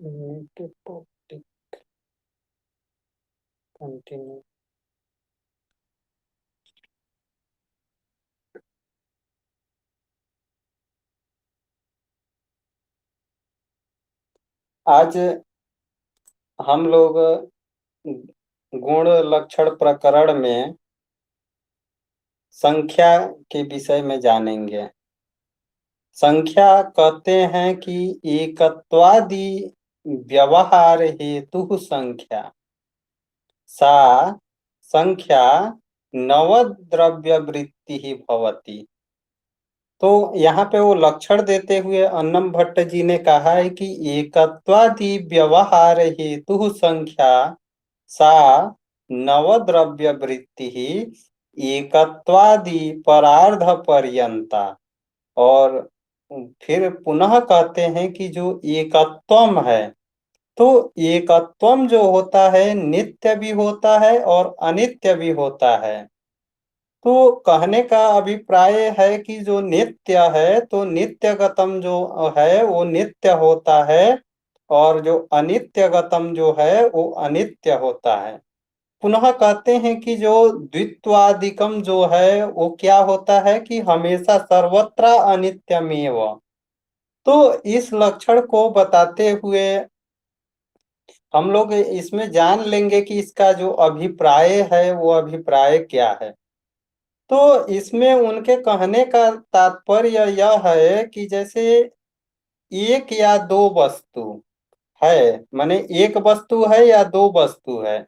Antibiotic continue। आज हम लोग गुण लक्षण प्रकरण में संख्या के विषय में जानेंगे। संख्या कहते हैं कि एकत्वादि व्यवहार हेतु संख्या सा संख्या नवद्रव्य वृत्ति भवति। तो यहाँ पे वो लक्षण देते हुए अन्नम भट्ट जी ने कहा है कि एकत्वादि व्यवहार हेतु संख्या सा नवद्रव्य वृत्ति एकत्वादि परार्ध पर्यंता। और फिर पुनः कहते हैं कि जो एकत्वम है, तो एकत्वम जो होता है नित्य भी होता है और अनित्य भी होता है। तो कहने का अभिप्राय है कि जो नित्य है तो नित्यगतम जो है वो नित्य होता है, और जो अनित्यगतम जो है वो अनित्य होता है। पुनः कहते हैं कि जो द्वित्वादिकम जो है वो क्या होता है कि हमेशा सर्वत्र अनित्यमेव। तो इस लक्षण को बताते हुए हम लोग इसमें जान लेंगे कि इसका जो अभिप्राय है वो अभिप्राय क्या है। तो इसमें उनके कहने का तात्पर्य यह है कि जैसे एक या दो वस्तु है, माने एक वस्तु है या दो वस्तु है,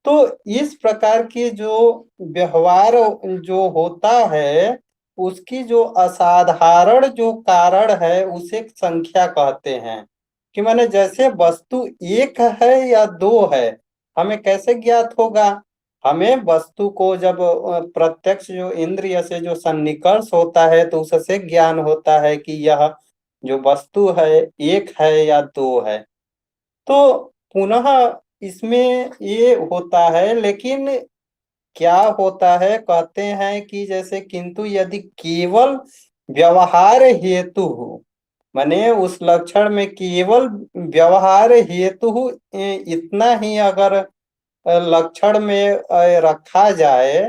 तो इस प्रकार की जो व्यवहार जो होता है उसकी जो असाधारण जो कारण है उसे संख्या कहते हैं। कि माने जैसे वस्तु एक है या दो है, हमें कैसे ज्ञात होगा? हमें वस्तु को जब प्रत्यक्ष जो इंद्रिय से जो सन्निकर्ष होता है तो उससे ज्ञान होता है कि यह जो वस्तु है एक है या दो है। तो पुनः इसमें ये होता है, लेकिन क्या होता है कहते हैं कि जैसे किंतु यदि केवल व्यवहार हेतु हो, माने उस लक्षण में केवल व्यवहार हेतु इतना ही अगर लक्षण में रखा जाए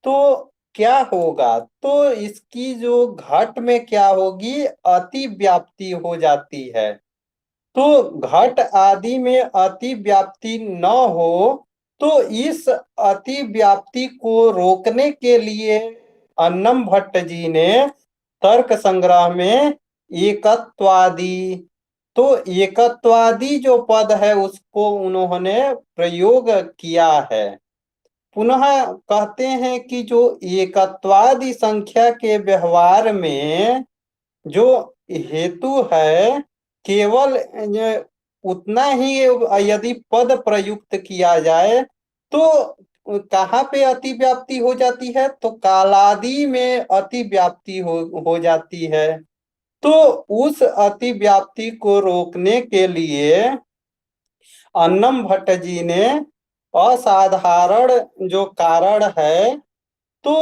तो क्या होगा? तो इसकी जो घट में क्या होगी, अति व्याप्ति हो जाती है। तो घट आदि में अति व्याप्ति न हो, तो इस अति व्याप्ति को रोकने के लिए अन्नम भट्ट जी ने तर्क संग्रह में एकत्वादि, तो एकत्वादि जो पद है उसको उन्होंने प्रयोग किया है। पुनः कहते हैं कि जो एकत्वादि संख्या के व्यवहार में जो हेतु है केवल उतना ही, यदि पद प्रयुक्त किया जाए तो कहाँ पे अति व्याप्ति हो जाती है? तो कालादि में अति व्याप्ति हो जाती है। तो उस अति व्याप्ति को रोकने के लिए अन्नम भट्ट जी ने असाधारण जो कारण है, तो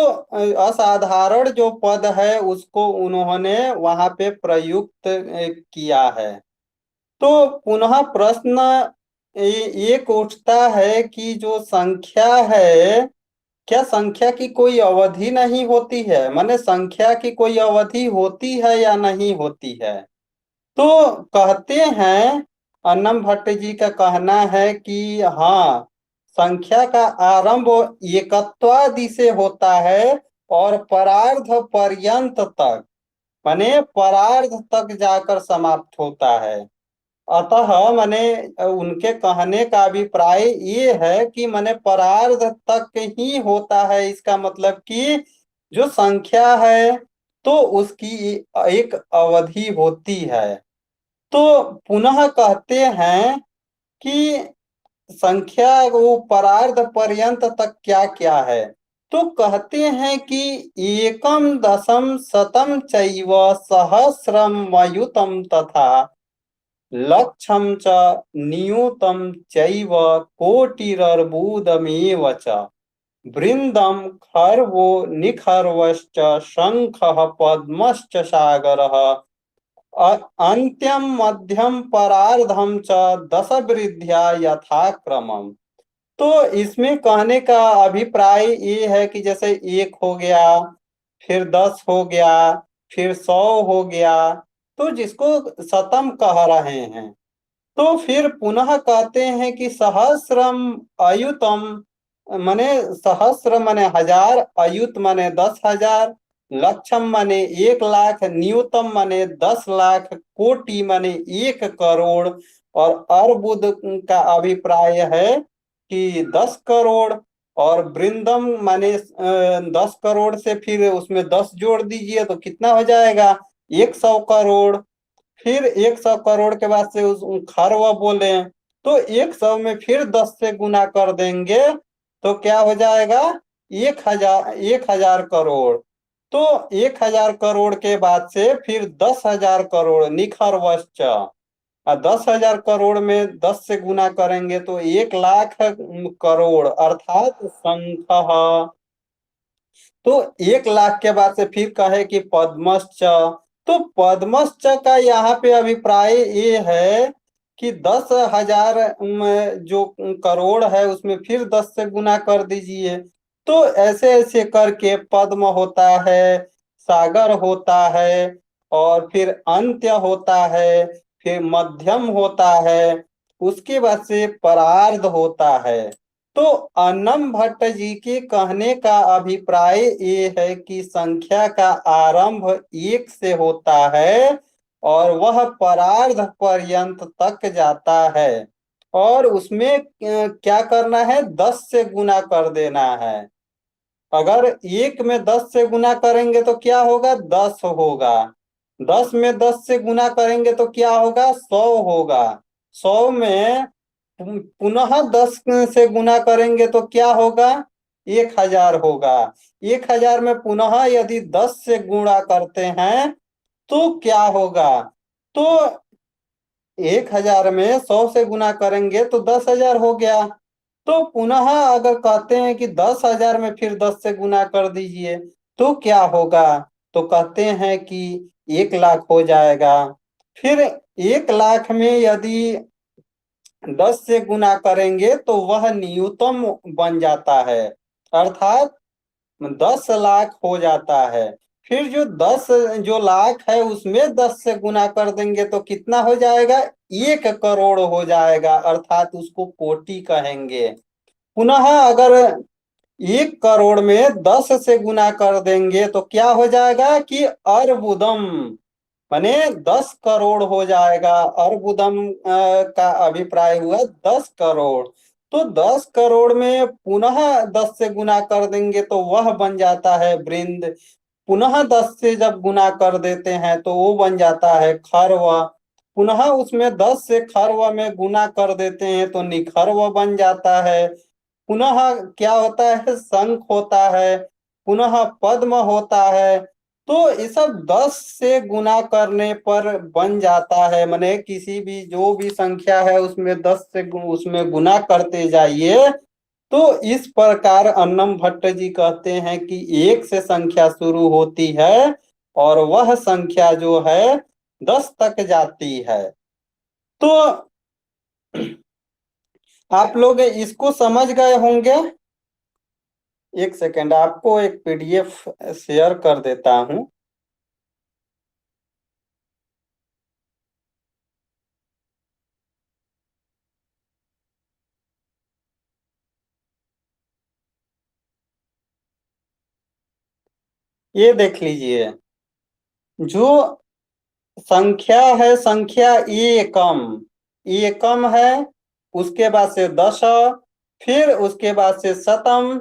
असाधारण जो पद है उसको उन्होंने वहां पे प्रयुक्त किया है। तो पुनः प्रश्न एक उठता है कि जो संख्या है, क्या संख्या की कोई अवधि नहीं होती है? माने संख्या की कोई अवधि होती है या नहीं होती है? तो कहते हैं, अन्नम भट्ट जी का कहना है कि हाँ, संख्या का आरंभ एकत्वादि से होता है और परार्ध पर्यंत तक, माने परार्ध तक जाकर समाप्त होता है। अतः माने उनके कहने का अभिप्राय ये है कि माने परार्ध तक ही होता है। इसका मतलब कि जो संख्या है तो उसकी एक अवधि होती है। तो पुनः कहते हैं कि संख्या वो परार्ध पर्यंत तक क्या क्या है? तो कहते हैं कि एकम दशम शतम चैव सहस्रम मयुतम तथा लक्षम च नियुतम चैव कोटिरर्बुदमेव च वृंदम खर्वो निखर्वश्च शंखः पद्मश्च सागरः अंत्यम मध्यम परार्धम च दश वृद्ध्या यथाक्रमम। तो इसमें कहने का अभिप्राय ये है कि जैसे एक हो गया, फिर 10 हो गया, फिर 100 हो गया, तो जिसको शतम कह रहे हैं। तो फिर पुनः कहते हैं कि सहस्रम अयुतम, माने सहस्र माने हजार, अयुत माने 10,000, लक्षम माने 1 लाख, न्यूतम माने 10 लाख, कोटि माने 1 करोड़, और अर्बुद का अभिप्राय है कि 10 करोड़, और वृंदम माने 10 करोड़ से फिर उसमें 10 जोड़ दीजिए तो कितना हो जाएगा, 100 करोड़। फिर 100 करोड़ के बाद से उस खरवा बोले, तो 100 में फिर 10 से गुना कर देंगे तो क्या हो जाएगा, 1,000 करोड़। तो 1,000 करोड़ के बाद से फिर 10,000 करोड़ निखरवश्च, और 10,000 करोड़ में 10 से गुना करेंगे तो 1 लाख करोड़, अर्थात संख। तो 1 लाख के बाद से फिर कहे कि पद्मश्च, तो पद्मश्च का यहाँ पे अभिप्राय ये है कि 10,000 जो करोड़ है उसमें फिर 10 से गुना कर दीजिए। तो ऐसे ऐसे करके पद्म होता है, सागर होता है, और फिर अंत्य होता है, फिर मध्यम होता है, उसके बाद से परार्ध होता है। तो अन्नम भट्ट जी के कहने का अभिप्राय ये है कि संख्या का आरंभ 1 से होता है और वह परार्ध पर्यंत तक जाता है, और उसमें क्या करना है, 10 से गुना कर देना है। अगर एक में 10 से गुना करेंगे तो क्या होगा, 10 होगा। 10 में 10 से गुना करेंगे तो क्या होगा, 100 होगा। 100 में पुनः 10 से गुना करेंगे तो क्या होगा, 1,000 होगा। 1,000 में पुनः यदि 10 से गुणा करते हैं तो क्या होगा, तो 1,000 में 100 से गुना करेंगे तो 10,000 हो गया। तो पुनः अगर कहते हैं कि 10,000 में फिर 10 से गुना कर दीजिए तो क्या होगा, तो कहते हैं कि 1 लाख हो जाएगा। फिर 1 लाख में यदि 10 से गुना करेंगे तो वह न्यूनतम बन जाता है, अर्थात 10 लाख हो जाता है। फिर जो 10 जो लाख है उसमें 10 से गुना कर देंगे तो कितना हो जाएगा, 1 करोड़ हो जाएगा, अर्थात उसको कोटि कहेंगे। पुनः अगर 1 करोड़ में 10 से गुना कर देंगे तो क्या हो जाएगा कि अर्बुदम, माने 10 करोड़ हो जाएगा। अर्बुदम का अभिप्राय हुआ 10 करोड़। तो 10 करोड़ में पुनः 10 से गुना कर देंगे तो वह बन जाता है वृंद। पुनः 10 से जब गुना कर देते हैं तो वो बन जाता है खर्व। पुनः उसमें 10 से खर्व में गुना कर देते हैं तो निखर्व बन जाता है। पुनः क्या होता है, शंख होता है, पुनः पद्म होता है। तो ये सब 10 से गुना करने पर बन जाता है, माने किसी भी जो भी संख्या है उसमें 10 से उसमें गुना करते जाइए। तो इस प्रकार अन्नम भट्ट जी कहते हैं कि 1 से संख्या शुरू होती है और वह संख्या जो है 10 तक जाती है। तो आप लोग इसको समझ गए होंगे। एक सेकंड, आपको एक पीडीएफ शेयर कर देता हूं। ये देख लीजिए, जो संख्या है, संख्या एकम, एकम है, उसके बाद से दश, फिर उसके बाद से शतम।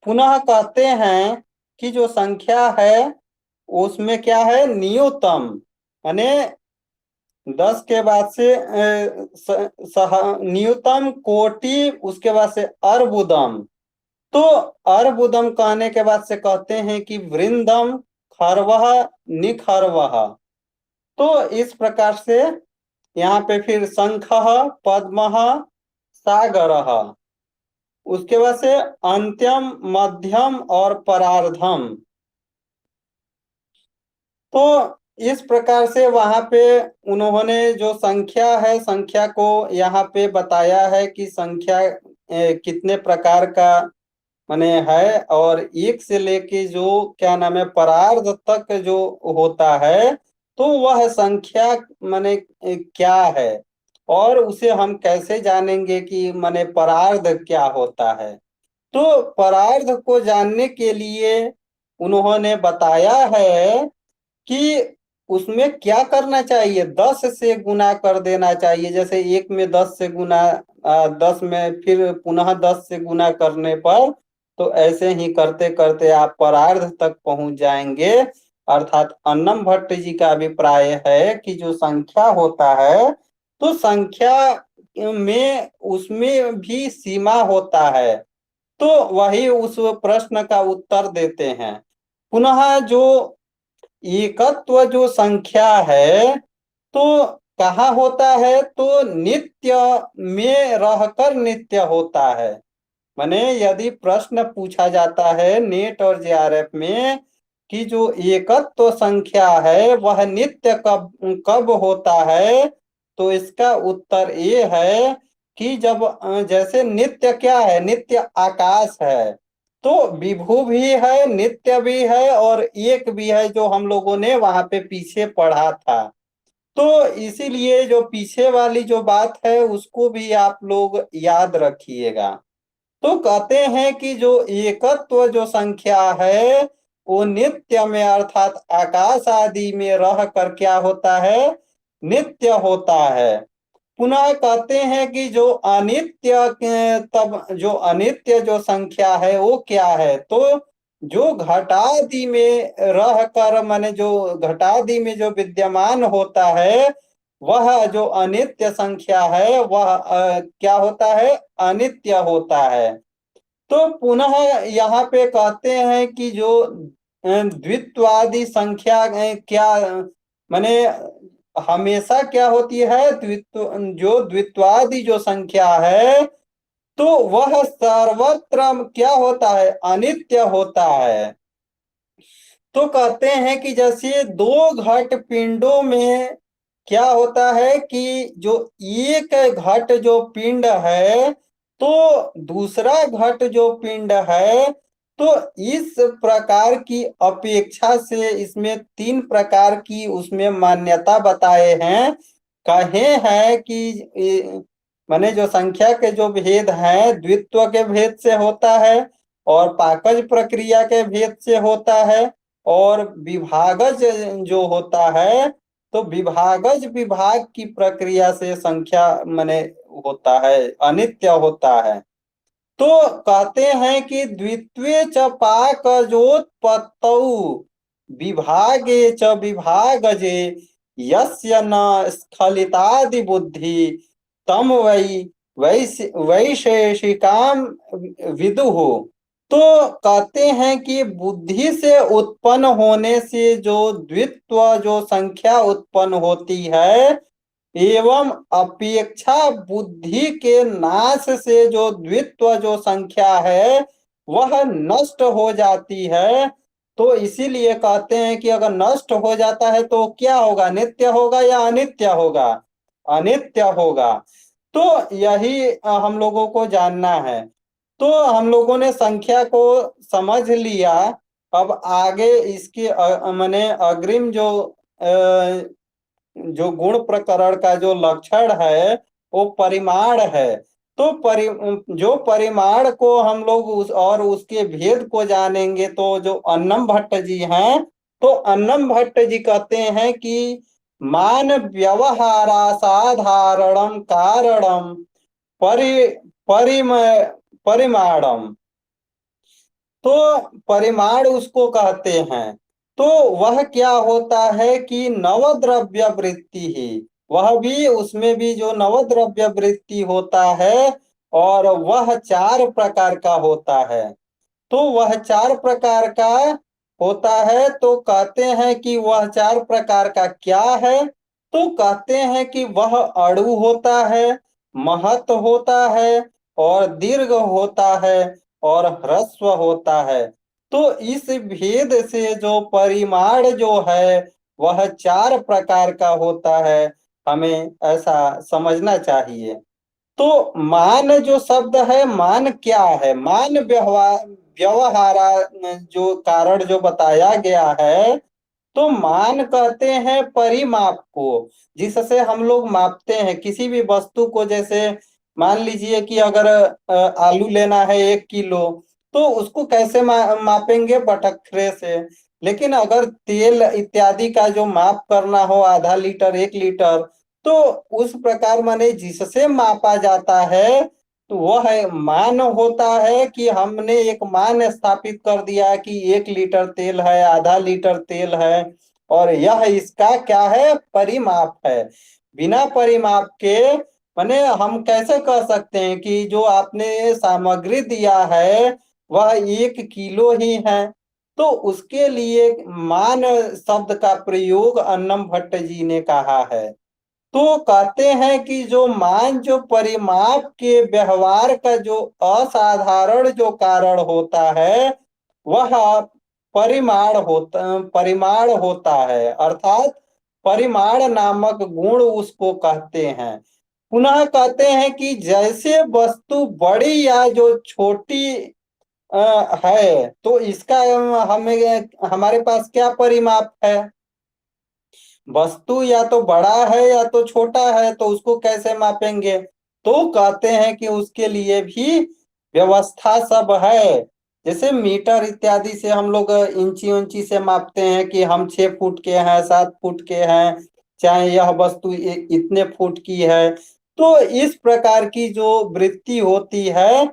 पुनः कहते हैं कि जो संख्या है उसमें क्या है, न्यूनतम, यानी 10 के बाद से न्यूनतम, कोटि, उसके बाद से अर्बुदम। तो अर्बुदम कहने के बाद से कहते हैं कि वृंदम, खरवह, निखरवह। तो इस प्रकार से यहाँ पे फिर शंख, पद्म, सागर, उसके बाद से अंत्यम, मध्यम और परार्धम। तो इस प्रकार से वहां पे उन्होंने जो संख्या है, संख्या को यहाँ पे बताया है कि संख्या कितने प्रकार का माने है, और एक से लेके जो क्या नाम है परार्ध तक जो होता है, तो वह संख्या माने क्या है, और उसे हम कैसे जानेंगे कि माने परार्ध क्या होता है। तो परार्ध को जानने के लिए उन्होंने बताया है कि उसमें क्या करना चाहिए, 10 से गुना कर देना चाहिए। जैसे एक में 10 से गुना, 10 में फिर पुनः 10 से गुना करने पर, तो ऐसे ही करते करते आप परार्ध तक पहुंच जाएंगे। अर्थात अन्नम भट्ट जी का अभिप्राय है कि जो संख्या होता है, तो संख्या में उसमें भी सीमा होता है। तो वही उस प्रश्न का उत्तर देते हैं। पुनः जो एकत्व जो संख्या है, तो कहाँ होता है, तो नित्य में रहकर नित्य होता है। माने यदि प्रश्न पूछा जाता है नेट और जेआरएफ में कि जो एकत्व संख्या है वह नित्य कब कब होता है, तो इसका उत्तर ये है कि जब जैसे नित्य क्या है, नित्य आकाश है, तो विभू भी है, नित्य भी है, और एक भी है, जो हम लोगों ने वहां पे पीछे पढ़ा था। तो इसीलिए जो पीछे वाली जो बात है उसको भी आप लोग याद रखिएगा। तो कहते हैं कि जो एकत्व जो संख्या है वो नित्य में अर्थात आकाश आदि में रह कर क्या होता है, नित्य होता है। पुनः कहते हैं कि जो अनित्य तब जो अनित्य जो संख्या है वो क्या है, तो जो घटादि में रह कर माने जो घटादि में जो विद्यमान होता है, वह जो अनित्य संख्या है वह क्या होता है, अनित्य होता है। तो पुनः यहाँ पे कहते हैं कि जो द्वित्वादि संख्या क्या माने हमेशा क्या होती है, द्वित्व जो द्वित्वादि जो संख्या है, तो वह सर्वत्र क्या होता है, अनित्य होता है। तो कहते हैं कि जैसे दो घट पिंडों में क्या होता है कि जो एक घट जो पिंड है, तो दूसरा घट जो पिंड है, तो इस प्रकार की अपेक्षा से इसमें तीन प्रकार की उसमें मान्यता बताए हैं। कहे हैं कि माने जो संख्या के जो भेद हैं द्वित्व के भेद से होता है, और पाकज प्रक्रिया के भेद से होता है, और विभागज जो होता है, तो विभागज विभाग की प्रक्रिया से संख्या माने होता है, अनित्य होता है। तो कहते हैं कि द्वित्वे च पाकजोत्पत्तौ विभागे च विभागजे यस्य न स्खलितादि बुद्धि तम वैशेषिकाम विदुः। तो कहते हैं कि बुद्धि से उत्पन्न होने से जो द्वित्व जो संख्या उत्पन्न होती है, एवं अपेक्षा बुद्धि के नाश से जो द्वित्व जो संख्या है वह नष्ट हो जाती है। तो इसीलिए कहते हैं कि अगर नष्ट हो जाता है तो क्या होगा, नित्य होगा या अनित्य होगा, अनित्य होगा। तो यही हम लोगों को जानना है। तो हम लोगों ने संख्या को समझ लिया। अब आगे इसके माने अग्रिम जो गुण प्रकरण का जो लक्षण है वो परिमाण है। तो जो परिमाण को हम लोग उस और उसके भेद को जानेंगे, तो जो अन्नम भट्ट जी हैं, तो अन्नम भट्ट जी कहते हैं कि मान व्यवहारा साधारणम कारणम परि परिम परिमाणम, तो परिमाण उसको कहते हैं। तो वह क्या होता है कि नवद्रव्य वृत्ति ही, वह भी उसमें भी जो नवद्रव्य वृत्ति होता है, और वह चार प्रकार का होता है। तो वह चार प्रकार का होता है। तो कहते हैं कि वह चार प्रकार का क्या है, तो कहते हैं कि वह अणु होता है, महत होता है, और दीर्घ होता है, और ह्रस्व होता है। तो इस भेद से जो परिमाण जो है वह चार प्रकार का होता है, हमें ऐसा समझना चाहिए। तो मान जो शब्द है, मान क्या है? मान व्यवहार व्यवहारा जो कारण जो बताया गया है, तो मान कहते हैं परिमाप को, जिससे हम लोग मापते हैं किसी भी वस्तु को। जैसे मान लीजिए कि अगर आलू लेना है 1 किलो, तो उसको कैसे मापेंगे? बटखरे से। लेकिन अगर तेल इत्यादि का जो माप करना हो, आधा लीटर 1 लीटर, तो उस प्रकार माने जिससे मापा जाता है, तो वह मान होता है कि हमने एक मान स्थापित कर दिया कि 1 लीटर तेल है, आधा लीटर तेल है, और यह इसका क्या है? परिमाप है। बिना परिमाप के माने हम कैसे कह सकते हैं कि जो आपने सामग्री दिया है वह 1 किलो ही है? तो उसके लिए मान शब्द का प्रयोग अन्नम भट्ट जी ने कहा है। तो कहते हैं कि जो मान जो परिमाप के व्यवहार का जो असाधारण जो कारण होता है, वह परिमाण होता है, अर्थात परिमाण नामक गुण उसको कहते हैं। पुनः कहते हैं कि जैसे वस्तु बड़ी या जो छोटी है, तो इसका हमें हमारे पास क्या परिमाप है? वस्तु या तो बड़ा है या तो छोटा है, तो उसको कैसे मापेंगे? तो कहते हैं कि उसके लिए भी व्यवस्था सब है। जैसे मीटर इत्यादि से हम लोग इंची उंची से मापते हैं कि हम 6 फुट के हैं, 7 फुट के हैं, चाहे यह वस्तु इतने फुट की है। तो इस प्रकार की जो वृत्ति होती है,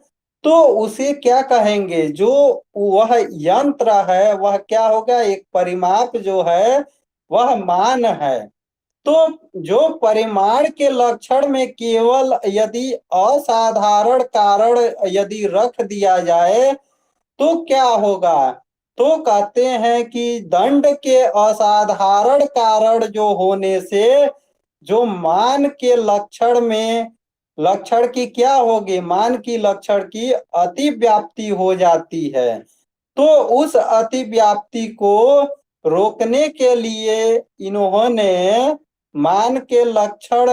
तो उसे क्या कहेंगे? जो वह यंत्र है वह क्या होगा? एक परिमाप जो है वह मान है। तो जो परिमाण के लक्षण में केवल यदि असाधारण कारण यदि रख दिया जाए, तो क्या होगा? तो कहते हैं कि दंड के असाधारण कारण जो होने से जो मान के लक्षण में लक्षण की क्या होगी? मान की लक्षण की अतिव्याप्ति हो जाती है। तो उस अतिव्याप्ति को रोकने के लिए इन्होंने मान के लक्षण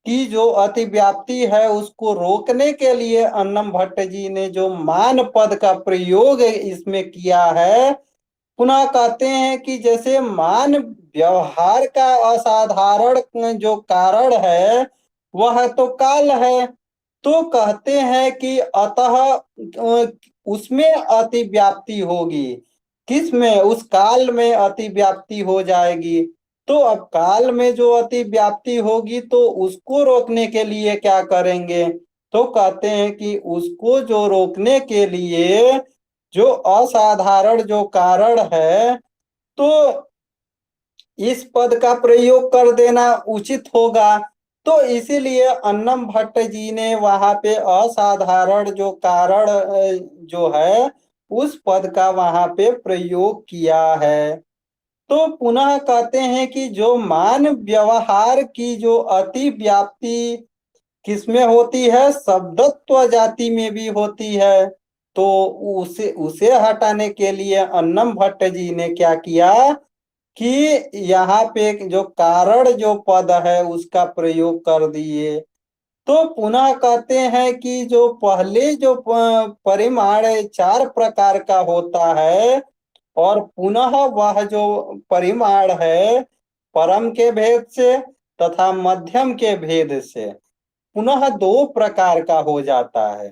की जो अतिव्याप्ति है उसको रोकने के लिए अन्नम भट्ट जी ने जो मान पद का प्रयोग इसमें किया है। पुनः कहते हैं कि जैसे मान व्यवहार का असाधारण जो कारण है वह तो काल है। तो कहते हैं कि अतः उसमें अतिव्याप्ति होगी। किसमें? उस काल में अतिव्याप्ति हो जाएगी। तो अब काल में जो अतिव्याप्ति होगी, तो उसको रोकने के लिए क्या करेंगे? तो कहते हैं कि उसको जो रोकने के लिए जो असाधारण जो कारण है, तो इस पद का प्रयोग कर देना उचित होगा। तो इसीलिए अन्नम भट्ट जी ने वहां पे असाधारण जो कारण जो है उस पद का वहां पे प्रयोग किया है। तो पुनः कहते हैं कि जो मान व्यवहार की जो अति व्याप्ति किसमें होती है? शब्दत्व जाति में भी होती है। तो उसे उसे हटाने के लिए अन्नम भट्ट जी ने क्या किया कि यहाँ पे जो कारण जो पद है उसका प्रयोग कर दिए। तो पुनः कहते हैं कि जो पहले जो परिमाण 4 प्रकार का होता है, और पुनः वह जो परिमाण है परम के भेद से तथा मध्यम के भेद से पुनः 2 प्रकार का हो जाता है।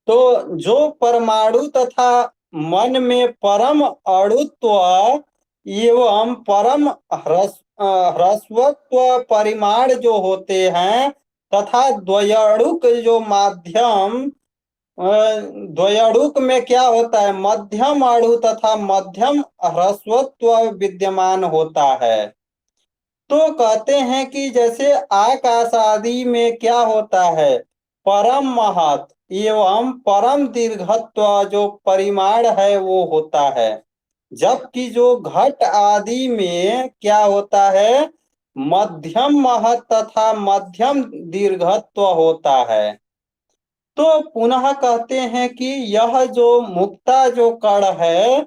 तो जो परमाणु तथा मन में परम अणुत्व एवं परम ह्रस्वत्व परिमाण जो होते हैं, तथा द्वयणुक जो माध्यम द्वयणुक में क्या होता है? मध्यम अणु तथा मध्यम ह्रस्वत्व विद्यमान होता है। तो कहते हैं कि जैसे आकाश आदि में क्या होता है? परम महत एवं परम दीर्घत्व जो परिमाण है वो होता है। जबकि जो घट आदि में क्या होता है? मध्यम महत तथा मध्यम दीर्घत्व होता है। तो पुनः कहते हैं कि यह जो मुक्ता जो कण है,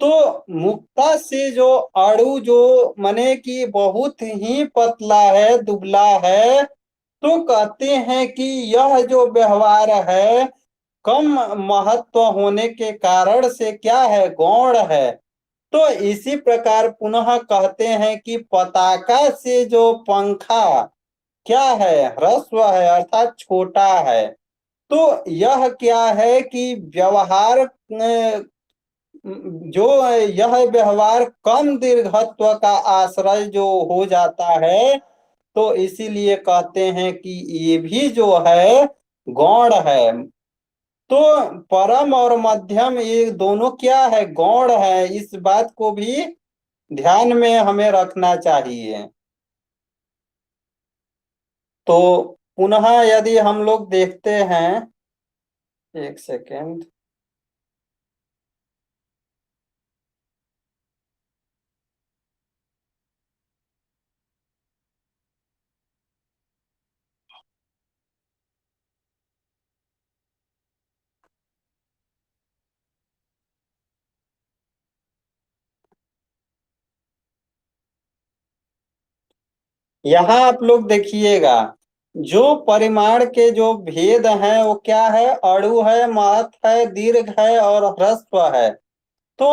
तो मुक्ता से जो अणु जो माने कि बहुत ही पतला है, दुबला है, तो कहते हैं कि यह जो व्यवहार है कम महत्व होने के कारण से क्या है, गौण है। तो इसी प्रकार पुनः कहते हैं कि पताका से जो पंखा क्या है, ह्रस्व है अर्थात छोटा है। तो यह क्या है कि व्यवहार जो यह व्यवहार कम दीर्घत्व का आश्रय जो हो जाता है, तो इसीलिए कहते हैं कि ये भी जो है गौण है। तो परम और मध्यम ये दोनों क्या है, गौण है। इस बात को भी ध्यान में हमें रखना चाहिए। तो पुनः यदि हम लोग देखते हैं, एक सेकेंड, यहाँ आप लोग देखिएगा, जो परिमाण के जो भेद हैं वो क्या है, अणु है, महत है, दीर्घ है और ह्रस्व है। तो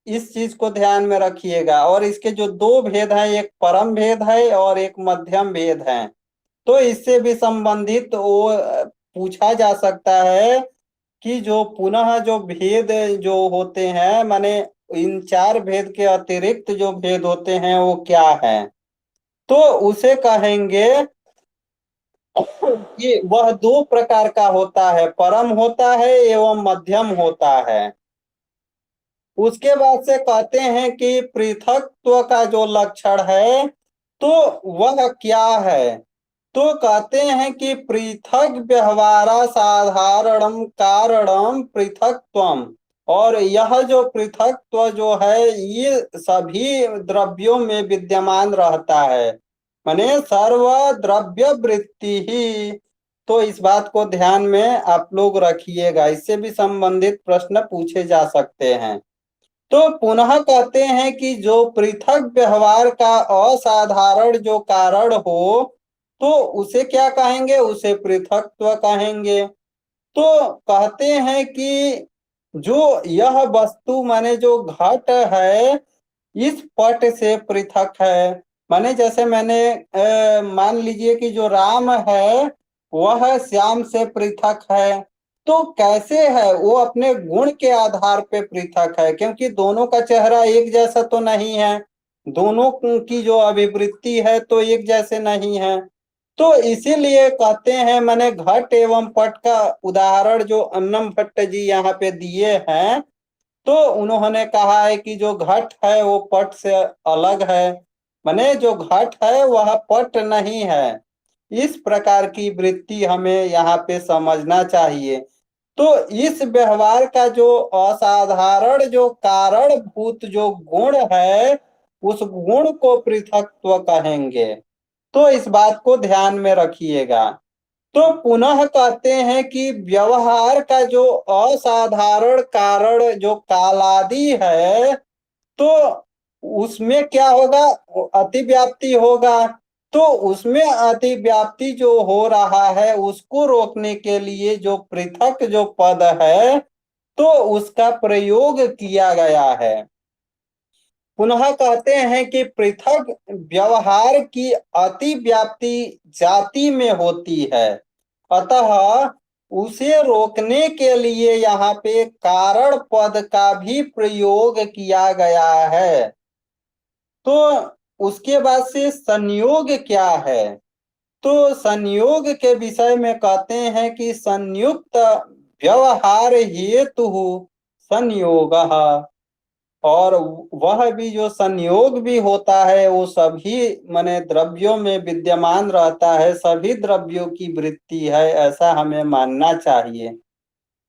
इस चीज को ध्यान में रखिएगा। और इसके जो दो भेद हैं, एक परम भेद है और एक मध्यम भेद है। तो इससे भी संबंधित वो पूछा जा सकता है कि जो पुनः जो भेद जो होते हैं, माने इन चार भेद के अतिरिक्त जो भेद होते हैं वो क्या है, तो उसे कहेंगे कि वह दो प्रकार का होता है, परम होता है एवं मध्यम होता है। उसके बाद से कहते हैं कि पृथकत्व का जो लक्षण है, तो वह क्या है, तो कहते हैं कि पृथक व्यवहारा साधारणम कारणम पृथकत्वम। और यह जो पृथकत्व जो है ये सभी द्रव्यों में विद्यमान रहता है, माने सर्व द्रव्य वृत्ति ही। तो इस बात को ध्यान में आप लोग रखिएगा, इससे भी संबंधित प्रश्न पूछे जा सकते हैं। तो पुनः कहते हैं कि जो पृथक व्यवहार का असाधारण जो कारण हो, तो उसे क्या कहेंगे, उसे पृथकत्व कहेंगे। तो कहते हैं कि जो यह वस्तु माने जो घट है इस पट से पृथक है। माने जैसे मैंने मान लीजिए कि जो राम है वह श्याम से पृथक है। तो कैसे है, वो अपने गुण के आधार पे पृथक है, क्योंकि दोनों का चेहरा एक जैसा तो नहीं है, दोनों की जो अभिवृत्ति है तो एक जैसे नहीं है। तो इसीलिए कहते हैं, मैंने घट एवं पट का उदाहरण जो अन्नम भट्ट जी यहाँ पे दिए हैं, तो उन्होंने कहा है कि जो घट है वो पट से अलग है, माने जो घट है वह पट नहीं है। इस प्रकार की वृत्ति हमें यहाँ पे समझना चाहिए। तो इस व्यवहार का जो असाधारण जो कारणभूत जो गुण है, उस गुण को पृथकत्व कहेंगे। तो इस बात को ध्यान में रखिएगा। तो पुनः कहते हैं कि व्यवहार का जो असाधारण कारण जो कालादि है, तो उसमें क्या होगा, अतिव्याप्ति होगा। तो उसमें अतिव्याप्ति जो हो रहा है उसको रोकने के लिए जो पृथक जो पद है, तो उसका प्रयोग किया गया है। पुनः कहते हैं कि पृथक व्यवहार की अतिव्याप्ति जाति में होती है, अतः उसे रोकने के लिए यहाँ पे कारण पद का भी प्रयोग किया गया है। तो उसके बाद से संयोग क्या है, तो संयोग के विषय में कहते हैं कि संयुक्त व्यवहार हेतु संयोग। और वह भी जो संयोग भी होता है वो सभी माने द्रव्यों में विद्यमान रहता है, सभी द्रव्यों की वृत्ति है, ऐसा हमें मानना चाहिए।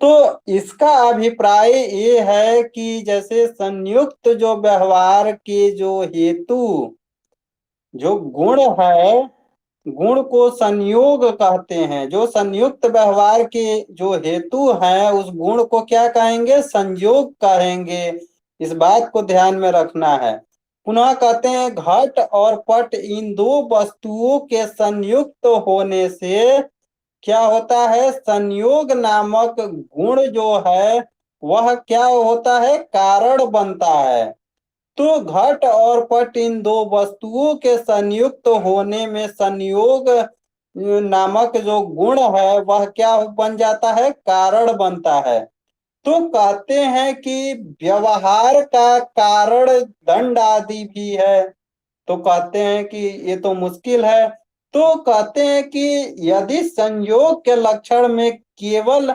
तो इसका अभिप्राय ये है कि जैसे संयुक्त जो व्यवहार के जो हेतु जो गुण है, गुण को संयोग कहते हैं। जो संयुक्त व्यवहार के जो हेतु हैं उस गुण को क्या कहेंगे, संयोग कहेंगे। इस बात को ध्यान में रखना है। पुनः कहते हैं घट और पट इन दो वस्तुओं के संयुक्त होने से क्या होता है, संयोग नामक गुण जो है वह क्या होता है, कारण बनता है। तो घट और पट इन दो वस्तुओं के संयुक्त होने में संयोग नामक जो गुण है वह क्या बन जाता है, कारण बनता है। तो कहते हैं कि व्यवहार का कारण दंड आदि भी है। तो कहते हैं कि ये तो मुश्किल है। तो कहते हैं कि यदि संयोग के लक्षण में केवल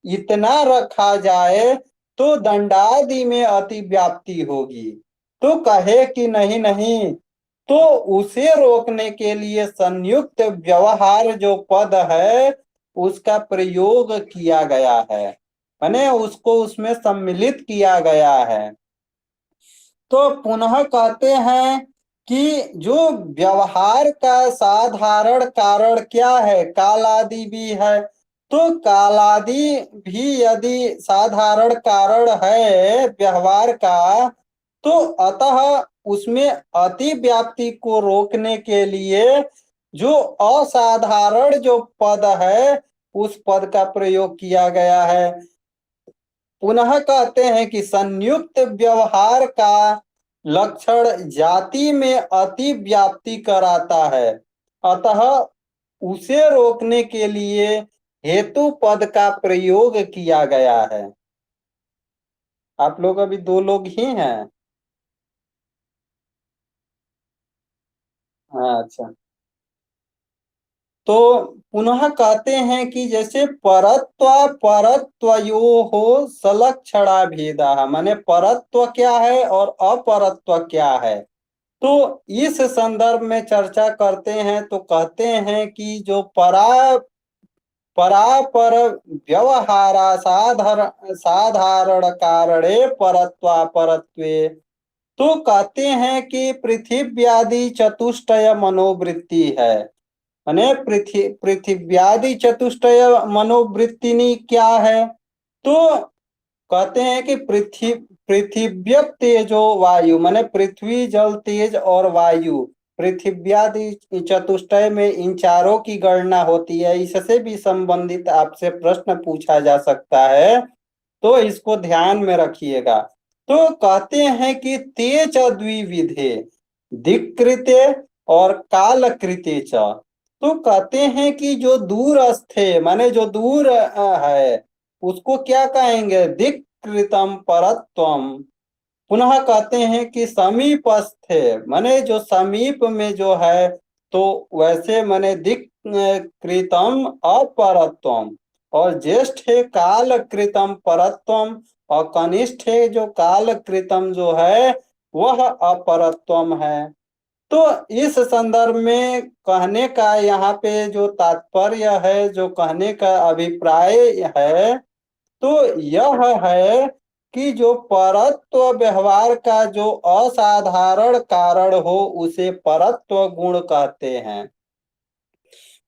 इतना रखा जाए तो दंडादि में अति व्याप्ति होगी। तो कहे कि नहीं नहीं, तो उसे रोकने के लिए संयुक्त व्यवहार जो पद है उसका प्रयोग किया गया है, माने उसको उसमें सम्मिलित किया गया है। तो पुनः कहते हैं कि जो व्यवहार का साधारण कारण क्या है, कालादि भी है। तो कालादि भी यदि साधारण कारण है व्यवहार का, तो अतः उसमें अति व्याप्ति को रोकने के लिए जो असाधारण जो पद है उस पद का प्रयोग किया गया है। पुनः कहते हैं कि संयुक्त व्यवहार का लक्षण जाति में अति व्याप्ति कराता है, अतः उसे रोकने के लिए हेतु पद का प्रयोग किया गया है। आप लोग अभी दो लोग ही हैं। हाँ, अच्छा। तो पुनः कहते हैं कि जैसे परत्व परत्वयो हो सलक्षणा भेदा, माने परत्व क्या है और अपरत्व क्या है। तो इस संदर्भ में चर्चा करते हैं तो कहते हैं कि जो परापर व्यवहारा साधारण कारणे परत्वा परत्वे। तो कहते हैं कि पृथिव्यादि चतुष्टय मनोवृत्ति है, माने पृथिव्यादि चतुष्टय मनोवृत्तिनी क्या है। तो कहते हैं कि पृथिव्य तेजो वायु, माने पृथ्वी जल तेज और वायु, पृथिव्यादि चतुष्टय में इन चारों की गणना होती है। इससे भी संबंधित आपसे प्रश्न पूछा जा सकता है, तो इसको ध्यान में रखिएगा। तो कहते हैं कि तेज द्विविधे, दिक्कृते और कालकृते च। तो कहते हैं कि जो दूरस्थ है, माने जो दूर है उसको क्या कहेंगे, दिक्कृतम परत्वम। पुनः कहते हैं कि समीपस्थ है, माने जो समीप में जो है, तो वैसे माने दिक्कृतम अपरत्वम। और ज्येष्ठ है काल कृतम परत्वम, और कनिष्ठ है जो काल कृतम जो है वह अपरत्वम है। तो इस संदर्भ में कहने का यहाँ पे जो तात्पर्य है, जो कहने का अभिप्राय है, तो यह है कि जो परत्व व्यवहार का जो असाधारण कारण हो उसे परत्व गुण कहते हैं।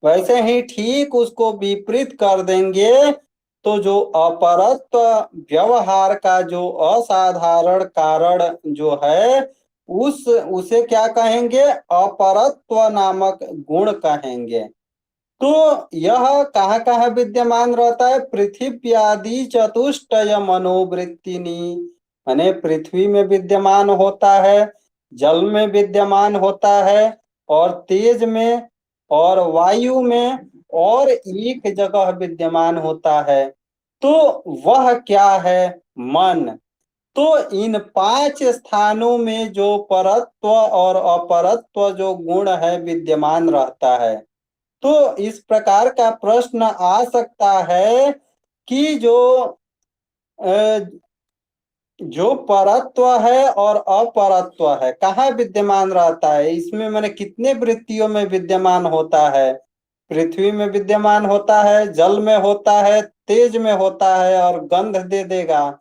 वैसे ही ठीक उसको विपरीत कर देंगे तो जो अपरत्व व्यवहार का जो असाधारण कारण जो है उसे क्या कहेंगे, अपरत्व नामक गुण कहेंगे। तो यह कहाँ कहाँ विद्यमान रहता है, पृथ्वी आदि चतुष्टय मनोवृत्तिनी, माने पृथ्वी में विद्यमान होता है, जल में विद्यमान होता है, और तेज में और वायु में, और एक जगह विद्यमान होता है। तो वह क्या है, मन। तो इन पांच स्थानों में जो परत्व और अपरत्व जो गुण है विद्यमान रहता है। तो इस प्रकार का प्रश्न आ सकता है कि अ, जो परत्व है और अपरत्व है कहाँ विद्यमान रहता है, इसमें मैंने कितने वृत्तियों में विद्यमान होता है। पृथ्वी में विद्यमान होता है, जल में होता है, तेज में होता है और गंध दे देगा,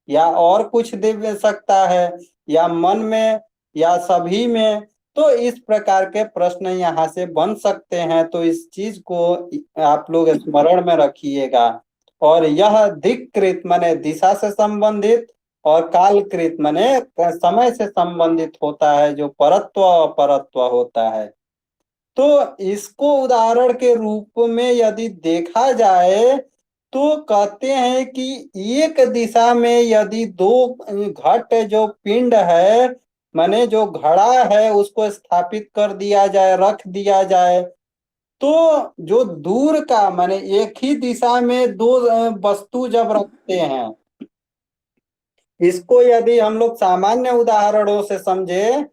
या और कुछ दे सकता है, या मन में, या सभी में। तो इस प्रकार के प्रश्न यहाँ से बन सकते हैं, तो इस चीज को आप लोग स्मरण में रखिएगा। और यह धिक्कृत माने दिशा से संबंधित, और कालकृत माने समय से संबंधित होता है, जो परत्व अपरत्व होता है। तो इसको उदाहरण के रूप में यदि देखा जाए तो कहते हैं कि एक दिशा में यदि दो घट जो पिंड है माने जो घड़ा है उसको स्थापित कर दिया जाए, रख दिया जाए, तो जो दूर का माने एक ही दिशा में दो वस्तु जब रखते हैं, इसको यदि हम लोग सामान्य उदाहरणों से समझे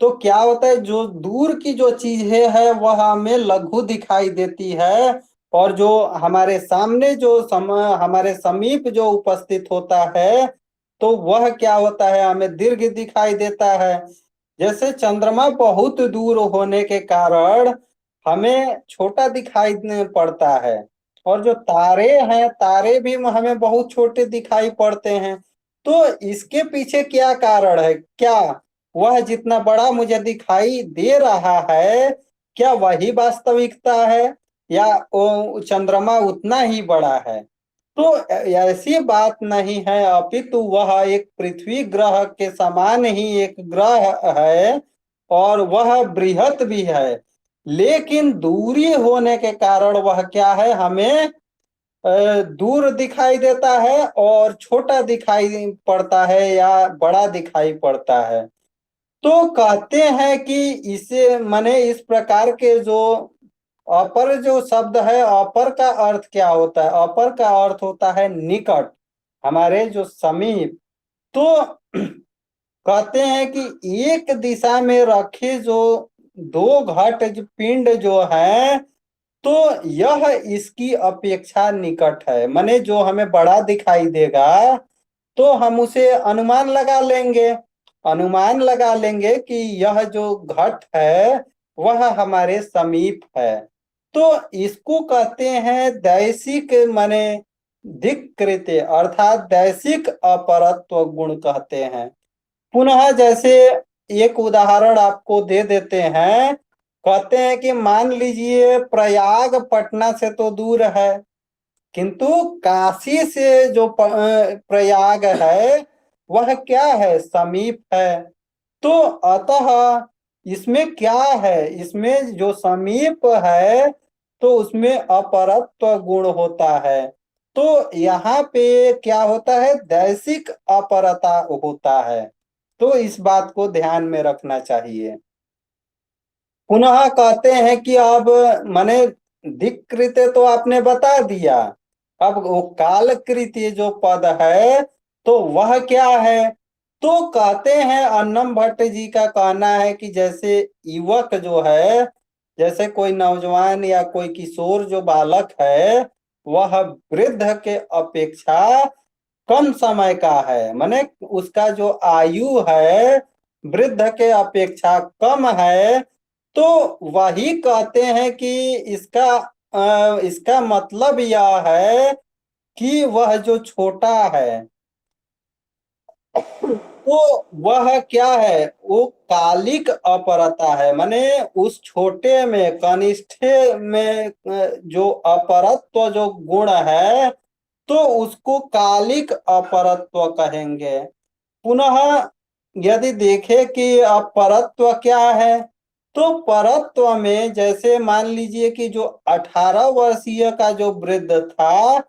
तो क्या होता है, जो दूर की जो चीजें है वह हमें लघु दिखाई देती है, और जो हमारे सामने जो हमारे समीप जो उपस्थित होता है तो वह क्या होता है, हमें दीर्घ दिखाई देता है। जैसे चंद्रमा बहुत दूर होने के कारण हमें छोटा दिखाई पड़ता है, और जो तारे हैं तारे भी हमें बहुत छोटे दिखाई पड़ते हैं। तो इसके पीछे क्या कारण है, क्या वह जितना बड़ा मुझे दिखाई दे रहा है क्या वही वास्तविकता है, या वो चंद्रमा उतना ही बड़ा है? तो ऐसी बात नहीं है, अपितु वह एक पृथ्वी ग्रह के समान ही एक ग्रह है, और वह बृहत भी है, लेकिन दूरी होने के कारण वह क्या है, हमें दूर दिखाई देता है और छोटा दिखाई पड़ता है या बड़ा दिखाई पड़ता है। तो कहते हैं कि इसे माने इस प्रकार के जो अपर जो शब्द है, अपर का अर्थ क्या होता है, अपर का अर्थ होता है निकट, हमारे जो समीप। तो कहते हैं कि एक दिशा में रखे जो दो घट जो पिंड जो है तो यह इसकी अपेक्षा निकट है, माने जो हमें बड़ा दिखाई देगा तो हम उसे अनुमान लगा लेंगे, अनुमान लगा लेंगे कि यह जो घट है वह हमारे समीप है। तो इसको कहते हैं दैसिक माने धिक्कृत, अर्थात दैसिक अपरत्व गुण कहते हैं। पुनः जैसे एक उदाहरण आपको दे देते हैं, कहते हैं कि मान लीजिए प्रयाग पटना से तो दूर है, किंतु काशी से जो प्रयाग है वह क्या है, समीप है। तो अतः इसमें क्या है, इसमें जो समीप है तो उसमें अपरत्व गुण होता है। तो यहाँ पे क्या होता है, दैसिक अपरता होता है। तो इस बात को ध्यान में रखना चाहिए। पुनः कहते हैं कि अब माने धिक्कृत्य तो आपने बता दिया, अब वो कालकृत्य जो पद है तो वह क्या है? तो कहते हैं अन्नम भट्ट जी का कहना है कि जैसे युवक जो है, जैसे कोई नौजवान या कोई किशोर जो बालक है वह वृद्ध के अपेक्षा कम समय का है, माने उसका जो आयु है वृद्ध के अपेक्षा कम है। तो वही कहते हैं कि इसका मतलब यह है कि वह जो छोटा है तो वह क्या है, वो कालिक अपरता है, माने उस छोटे में कनिष्ठे में जो अपरत्व जो गुण है तो उसको कालिक अपरत्व कहेंगे। पुनः यदि देखें कि अपरत्व क्या है, तो परत्व में जैसे मान लीजिए कि जो 18 वर्षीय का जो वृद्ध था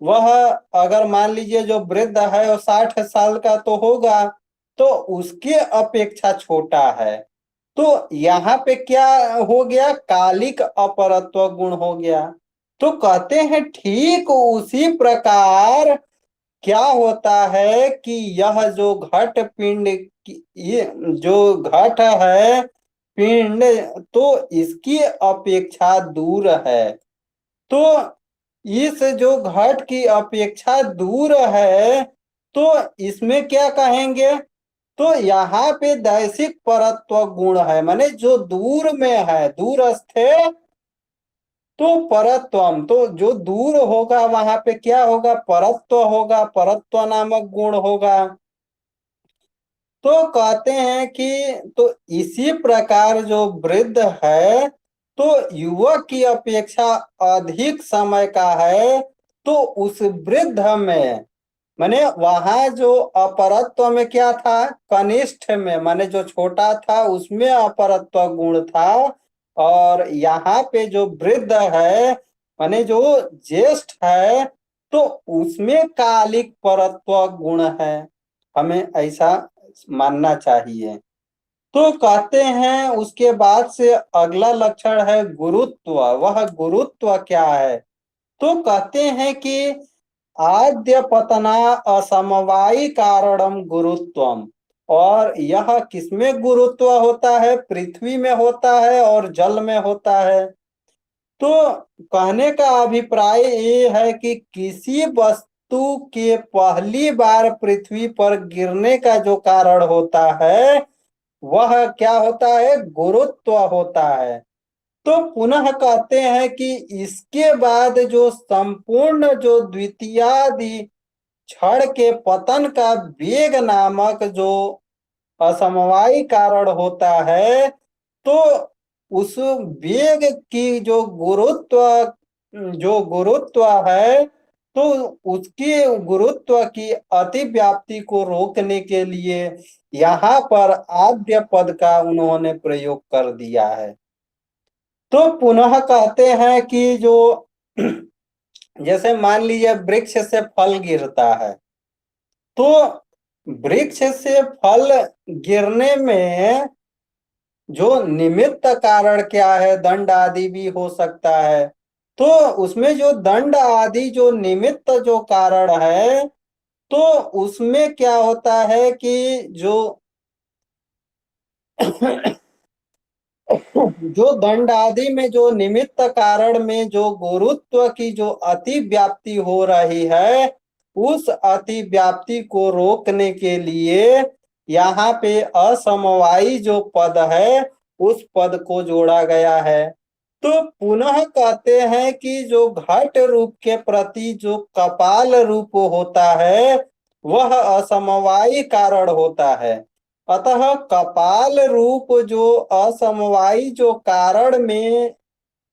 वह, अगर मान लीजिए जो वृद्ध है वो 60 साल का तो होगा, तो उसके अपेक्षा छोटा है। तो यहाँ पे क्या हो गया, कालिक अपरत्व गुण हो गया। तो कहते हैं ठीक उसी प्रकार क्या होता है कि यह जो घट पिंड ये जो घट है पिंड तो इसकी अपेक्षा दूर है। तो इस जो घट की अपेक्षा दूर है तो इसमें क्या कहेंगे, तो यहाँ पे दैसिक परत्व गुण है, माने जो दूर में है, दूरस्थ है तो परत्वम, तो जो दूर होगा वहां पे क्या होगा, परत्व होगा, परत्व नामक गुण होगा। तो कहते हैं कि तो इसी प्रकार जो वृद्ध है तो युवक की अपेक्षा अधिक समय का है, तो उस वृद्ध में माने वहां जो अपरत्व में क्या था, कनिष्ठ में माने जो छोटा था उसमें अपरत्व गुण था, और यहाँ पे जो वृद्ध है माने जो ज्येष्ठ है तो उसमें कालिक परत्व गुण है। हमें ऐसा मानना चाहिए। तो कहते हैं उसके बाद से अगला लक्षण है गुरुत्व। वह गुरुत्व क्या है? तो कहते हैं कि आद्य पतना असमवायी कारणम गुरुत्वम। और यह किसमें गुरुत्व होता है? पृथ्वी में होता है और जल में होता है। तो कहने का अभिप्राय ये है कि किसी वस्तु के पहली बार पृथ्वी पर गिरने का जो कारण होता है वह क्या होता है? गुरुत्व होता है। तो पुनः कहते हैं कि इसके बाद जो संपूर्ण जो द्वितीयादि क्षण के पतन का वेग नामक जो असमवायी कारण होता है, तो उस वेग की जो गुरुत्व है, तो उसकी गुरुत्व की अतिव्याप्ति को रोकने के लिए यहाँ पर आद्य पद का उन्होंने प्रयोग कर दिया है। तो पुनः कहते हैं कि जो जैसे मान लीजिए वृक्ष से फल गिरता है, तो वृक्ष से फल गिरने में जो निमित्त कारण क्या है? दंड आदि भी हो सकता है। तो उसमें जो दंड आदि जो निमित्त जो कारण है, तो उसमें क्या होता है कि जो जो दंड आदि में जो निमित्त कारण में जो गुरुत्व की जो अति व्याप्ति हो रही है, उस अति व्याप्ति को रोकने के लिए यहाँ पे असमवायी जो पद है उस पद को जोड़ा गया है। तो पुनः कहते हैं कि जो घट रूप के प्रति जो कपाल रूप होता है वह असमवायी कारण होता है। अतः कपाल रूप जो असमवायी जो कारण में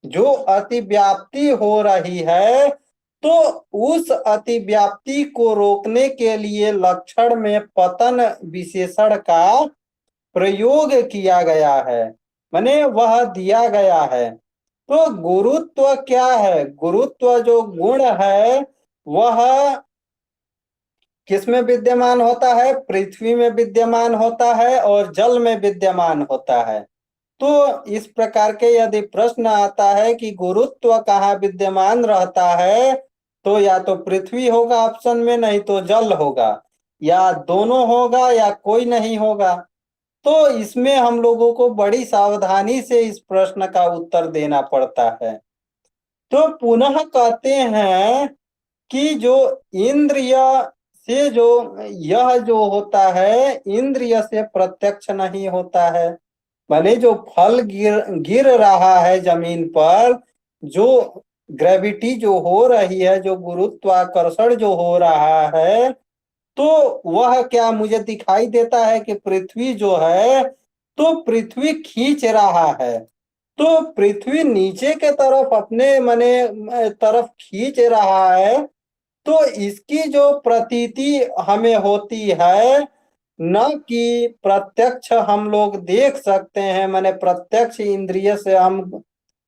जो अतिव्याप्ति हो रही है, तो उस अतिव्याप्ति को रोकने के लिए लक्षण में पतन विशेषण का प्रयोग किया गया है, माने वह दिया गया है। तो गुरुत्व क्या है? गुरुत्व जो गुण है वह किसमें विद्यमान होता है? पृथ्वी में विद्यमान होता है और जल में विद्यमान होता है। तो इस प्रकार के यदि प्रश्न आता है कि गुरुत्व कहाँ विद्यमान रहता है, तो या तो पृथ्वी होगा ऑप्शन में, नहीं तो जल होगा, या दोनों होगा, या कोई नहीं होगा। तो इसमें हम लोगों को बड़ी सावधानी से इस प्रश्न का उत्तर देना पड़ता है। तो पुनः कहते हैं कि जो इंद्रिय से जो यह जो होता है इंद्रिय से प्रत्यक्ष नहीं होता है। माने जो फल गिर गिर रहा है जमीन पर, जो ग्रेविटी जो हो रही है, जो गुरुत्वाकर्षण जो हो रहा है, तो वह क्या मुझे दिखाई देता है कि पृथ्वी जो है, तो पृथ्वी खींच रहा है। तो पृथ्वी नीचे के तरफ अपने मने तरफ खींच रहा है। तो इसकी जो प्रतीति हमें होती है, न कि प्रत्यक्ष हम लोग देख सकते हैं, माने प्रत्यक्ष इंद्रिय से हम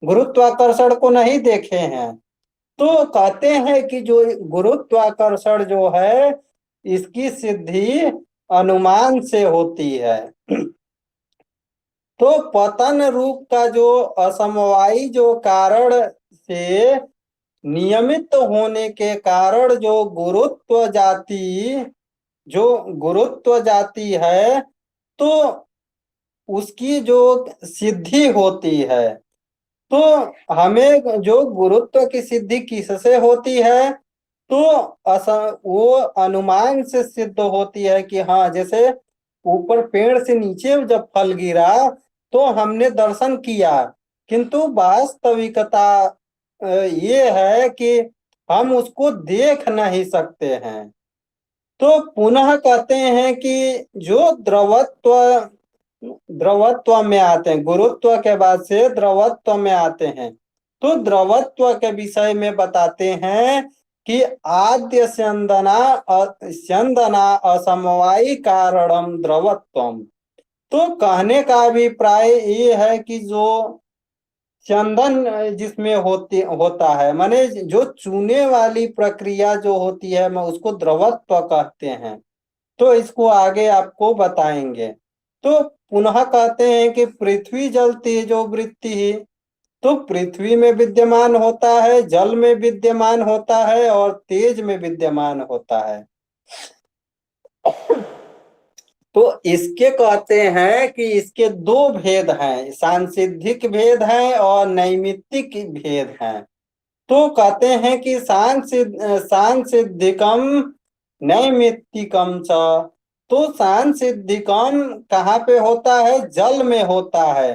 गुरुत्वाकर्षण को नहीं देखे हैं। तो कहते हैं कि जो गुरुत्वाकर्षण जो है इसकी सिद्धि अनुमान से होती है। तो पतन रूप का जो असमवायी जो कारण से नियमित होने के कारण जो गुरुत्व जाती है, तो उसकी जो सिद्धि होती है, तो हमें जो गुरुत्व की सिद्धि किससे होती है? तो वो अनुमान से सिद्ध होती है कि हाँ, जैसे ऊपर पेड़ से नीचे जब फल गिरा तो हमने दर्शन किया, किंतु वास्तविकता ये है कि हम उसको देख नहीं सकते हैं। तो पुनः कहते हैं कि जो द्रवत्व द्रवत्व में आते हैं, गुरुत्व के बाद से द्रवत्व में आते हैं। तो द्रवत्व के विषय में बताते हैं कि आद्य स्यंदना असमवायी कारणम द्रवत्वम। तो कहने का अभिप्राय ये है कि जो चंदन जिसमें होता है, माने जो चूने वाली प्रक्रिया जो होती है, मैं उसको द्रवत्व कहते हैं। तो इसको आगे आपको बताएंगे। तो पुनः कहते हैं कि पृथ्वी जल तेजो वृत्ति ही। तो पृथ्वी में विद्यमान होता है, जल में विद्यमान होता है और तेज में विद्यमान होता है। तो इसके कहते हैं कि इसके दो भेद हैं, सांसिद्धिक भेद हैं और नैमित्तिक भेद हैं। तो कहते हैं कि सांसिद्धिकम नैमित्तिकम च। तो सांसिद्धिकम कहाँ पे होता है? जल में होता है।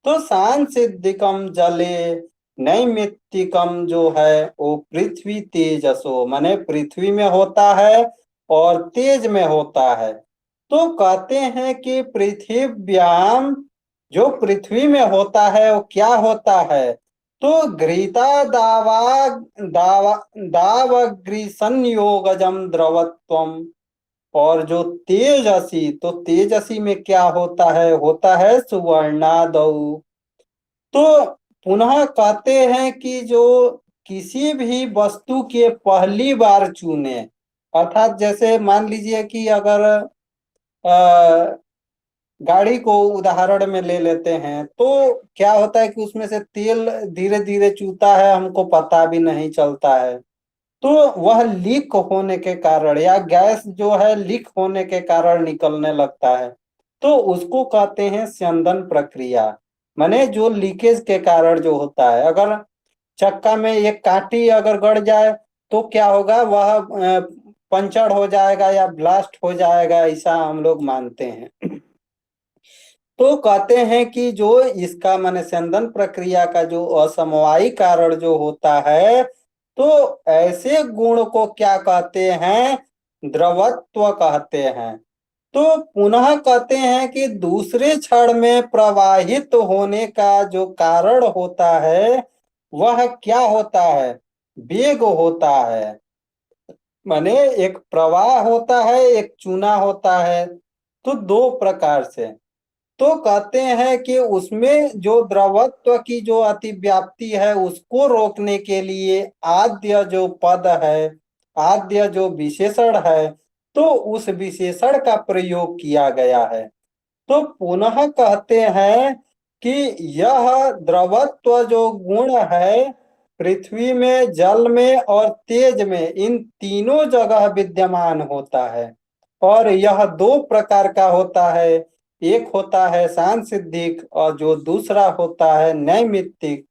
तो सांसिद्धिकम जले, नैमित्तिकम जो है वो पृथ्वी तेजसो, माने पृथ्वी में होता है और तेज में होता है। तो कहते हैं कि पृथिव्याम, जो पृथ्वी में होता है वो क्या होता है? तो घृता दावा दावा दावग्री संयोगजम द्रवत्वम। और जो तेजसी, तो तेजसी में क्या होता है? होता है सुवर्णादौ। तो पुनः कहते हैं कि जो किसी भी वस्तु के पहली बार चुने, अर्थात जैसे मान लीजिए कि अगर गाड़ी को उदाहरण में ले लेते हैं, तो क्या होता है कि उसमें से तेल धीरे धीरे चूता है, हमको पता भी नहीं चलता है। तो वह लीक होने के कारण या गैस जो है लीक होने के कारण निकलने लगता है। तो उसको कहते हैं स्यंदन प्रक्रिया। माने जो लीकेज के कारण जो होता है, अगर चक्का में एक कांटी अगर गड़ जाए तो क्या होगा? वह पंचर हो जाएगा या ब्लास्ट हो जाएगा, ऐसा हम लोग मानते हैं। तो कहते हैं कि जो इसका माने स्यंदन प्रक्रिया का जो असमवायी कारण जो होता है, तो ऐसे गुण को क्या कहते हैं? द्रवत्व कहते हैं। तो पुनः कहते हैं कि दूसरे क्षण में प्रवाहित होने का जो कारण होता है, वह क्या होता है? वेग होता है। माने एक प्रवाह होता है, एक चूना होता है। तो दो प्रकार से। तो कहते हैं कि उसमें जो द्रवत्व की जो अतिव्याप्ति है उसको रोकने के लिए आद्य जो पद है, आद्य जो विशेषण है, तो उस विशेषण का प्रयोग किया गया है। तो पुनः कहते हैं कि यह द्रवत्व जो गुण है पृथ्वी में, जल में और तेज में, इन तीनों जगह विद्यमान होता है। और यह दो प्रकार का होता है, एक होता है सांसिद्धिक और जो दूसरा होता है नैमित्तिक।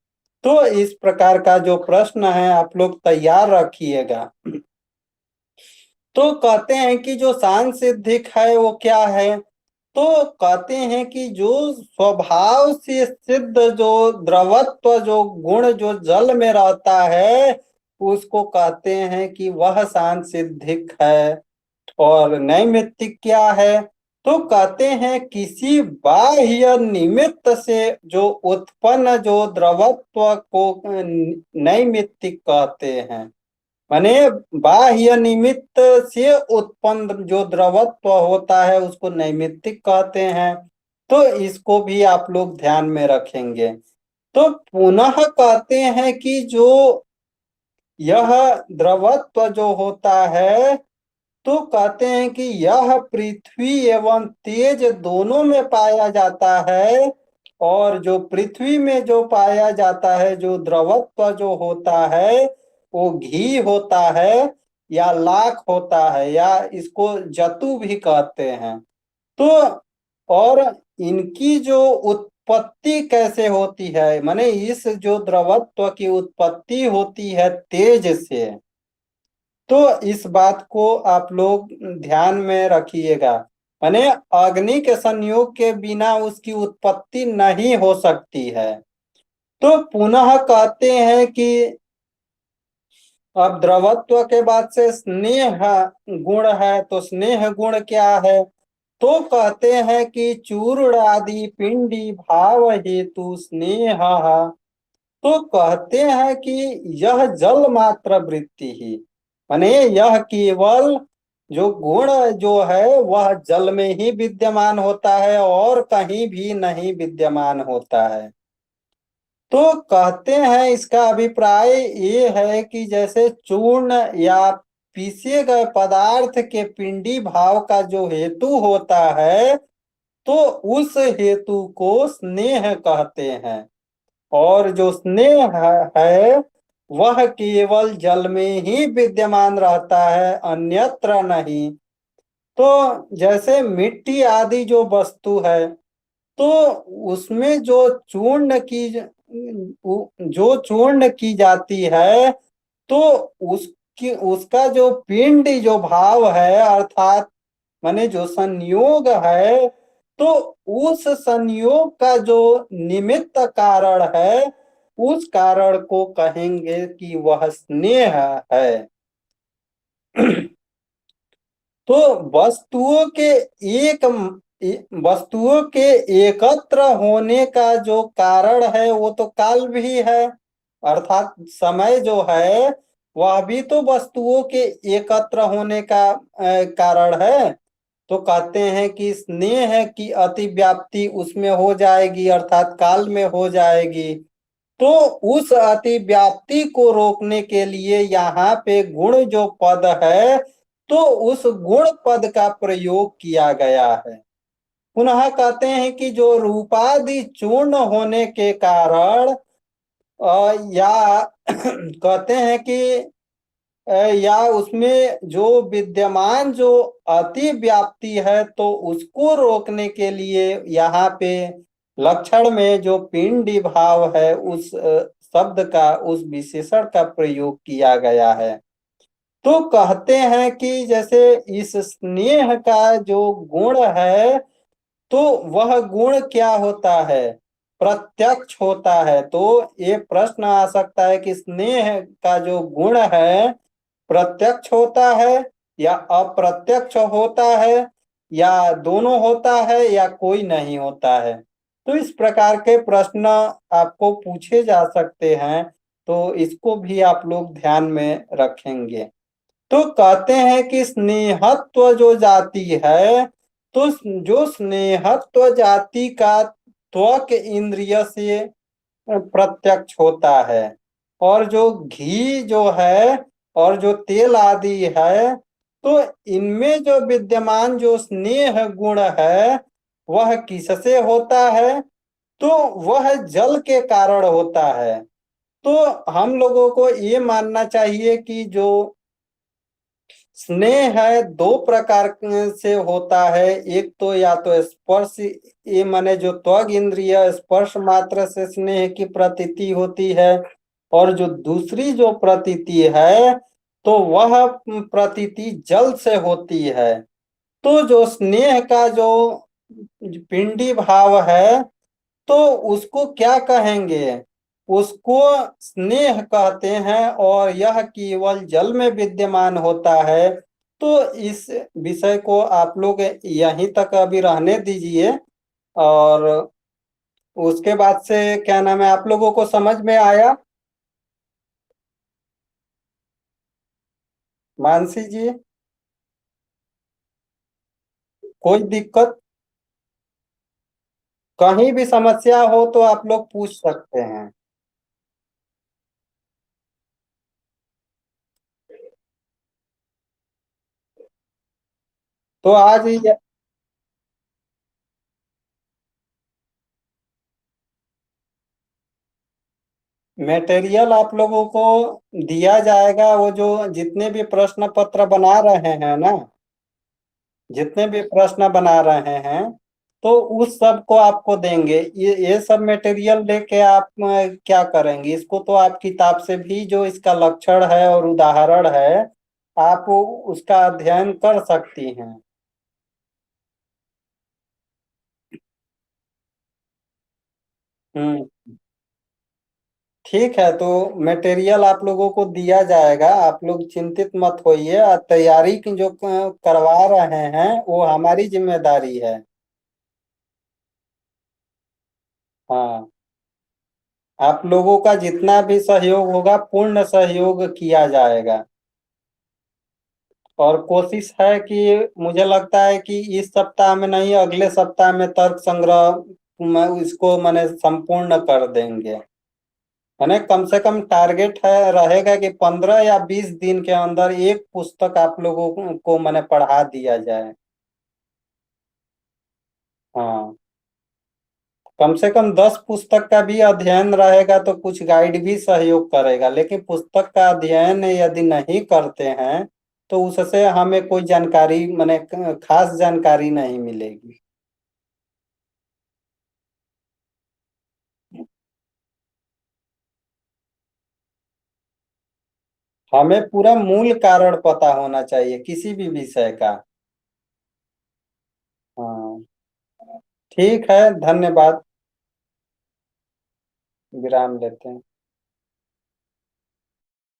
तो इस प्रकार का जो प्रश्न है आप लोग तैयार रखिएगा। तो कहते हैं कि जो सांसिद्धिक है वो क्या है? तो कहते हैं कि जो स्वभाव से सिद्ध जो द्रवत्व जो गुण जो जल में रहता है, उसको कहते हैं कि वह सांसिद्धिक है। और नैमित्तिक क्या है? तो कहते हैं किसी बाह्य निमित्त से जो उत्पन्न जो द्रवत्व को नैमित्तिक कहते हैं। माने बाह्य निमित्त से उत्पन्न जो द्रवत्व होता है उसको नैमित्तिक कहते हैं। तो इसको भी आप लोग ध्यान में रखेंगे। तो पुनः कहते हैं कि जो यह द्रवत्व जो होता है, तो कहते हैं कि यह पृथ्वी एवं तेज दोनों में पाया जाता है। और जो पृथ्वी में जो पाया जाता है जो द्रवत्व जो होता है वो घी होता है या लाख होता है या इसको जतु भी कहते हैं। तो और इनकी जो उत्पत्ति कैसे होती है, माने इस जो द्रवत्व की उत्पत्ति होती है तेज से। तो इस बात को आप लोग ध्यान में रखिएगा। माने अग्नि के संयोग के बिना उसकी उत्पत्ति नहीं हो सकती है। तो पुनः कहते हैं कि अब द्रवत्व के बाद से स्नेह गुण है, तो स्नेह गुण क्या है? तो कहते हैं कि चूर्ण आदि पिंडी भाव हेतु स्नेह। तो कहते हैं कि यह जल मात्र वृत्ति ही, माने यह केवल जो गुण जो है वह जल में ही विद्यमान होता है और कहीं भी नहीं विद्यमान होता है। तो कहते हैं इसका अभिप्राय ये है कि जैसे चूर्ण या पीसे गए पदार्थ के पिंडी भाव का जो हेतु होता है, तो उस हेतु को स्नेह कहते हैं। और जो स्नेह है वह केवल जल में ही विद्यमान रहता है, अन्यत्र नहीं। तो जैसे मिट्टी आदि जो वस्तु है, तो उसमें जो चूर्ण की जाती है, तो उसकी उसका जो पिंड जो भाव है, अर्थात माने जो संयोग है, तो उस संयोग का जो निमित्त कारण है, उस कारण को कहेंगे कि वह स्नेह है। तो वस्तुओं के एक वस्तुओं के एकत्र होने का जो कारण है वो तो काल भी है, अर्थात समय जो है वह भी तो वस्तुओं के एकत्र होने का कारण है। तो कहते हैं कि स्नेह की अतिव्याप्ति उसमें हो जाएगी, अर्थात काल में हो जाएगी। तो उस अतिव्याप्ति को रोकने के लिए यहाँ पे गुण जो पद है, तो उस गुण पद का प्रयोग किया गया है। पुनः कहते हैं कि जो रूपादि चूर्ण होने के कारण या कहते हैं कि या उसमें जो विद्यमान जो अति व्याप्ति है, तो उसको रोकने के लिए यहाँ पे लक्षण में जो पिंडी भाव है उस शब्द का, उस विशेषण का प्रयोग किया गया है। तो कहते हैं कि जैसे इस स्नेह का जो गुण है, तो वह गुण क्या होता है? प्रत्यक्ष होता है। तो ये प्रश्न आ सकता है कि स्नेह का जो गुण है प्रत्यक्ष होता है या अप्रत्यक्ष होता है, या दोनों होता है, या कोई नहीं होता है। तो इस प्रकार के प्रश्न आपको पूछे जा सकते हैं, तो इसको भी आप लोग ध्यान में रखेंगे। तो कहते हैं कि स्नेहत्व जो जाति है, तो जो स्नेहत्व जाति का त्वक इंद्रिय से प्रत्यक्ष होता है। और जो घी जो है और जो तेल आदि है, तो इनमें जो विद्यमान जो स्नेह गुण है वह किससे होता है? तो वह जल के कारण होता है। तो हम लोगों को ये मानना चाहिए कि जो स्नेह है दो प्रकार से होता है। एक तो या तो स्पर्श, ये माने जो त्वग इंद्रिय स्पर्श मात्र से स्नेह की प्रतीति होती है, और जो दूसरी जो प्रतीति है, तो वह प्रतीति जल से होती है। तो जो स्नेह का जो पिंडी भाव है, तो उसको क्या कहेंगे? उसको स्नेह कहते हैं, और यह केवल जल में विद्यमान होता है। तो इस विषय को आप लोग यहीं तक अभी रहने दीजिए, और उसके बाद से क्या नाम है, आप लोगों को समझ में आया? मानसी जी, कोई दिक्कत? कहीं भी समस्या हो तो आप लोग पूछ सकते हैं। तो आज मटेरियल आप लोगों को दिया जाएगा, वो जो जितने भी प्रश्न पत्र बना रहे हैं ना, जितने भी प्रश्न बना रहे हैं, तो उस सब को आपको देंगे। ये सब मटेरियल लेके आप क्या करेंगे? इसको तो आप किताब से भी जो इसका लक्षण है और उदाहरण है, आप उसका अध्ययन कर सकती हैं। हम्म। ठीक है, तो मटेरियल आप लोगों को दिया जाएगा, आप लोग चिंतित मत होइए। और तैयारी की जो करवा रहे हैं वो हमारी जिम्मेदारी है। हाँ, आप लोगों का जितना भी सहयोग होगा पूर्ण सहयोग किया जाएगा। और कोशिश है कि मुझे लगता है कि इस सप्ताह में नहीं, अगले सप्ताह में तर्क संग्रह मैं इसको मैंने संपूर्ण कर देंगे। मैंने कम से कम टारगेट है रहेगा कि 15 या 20 दिन के अंदर एक पुस्तक आप लोगों को मैंने पढ़ा दिया जाए। हाँ, कम से कम 10 पुस्तक का भी अध्ययन रहेगा तो कुछ गाइड भी सहयोग करेगा, लेकिन पुस्तक का अध्ययन यदि नहीं करते हैं तो उससे हमें कोई जानकारी माने खास जानकारी नहीं मिलेगी। हमें पूरा मूल कारण पता होना चाहिए किसी भी विषय का। हाँ, ठीक है, धन्यवाद। विराम लेते हैं।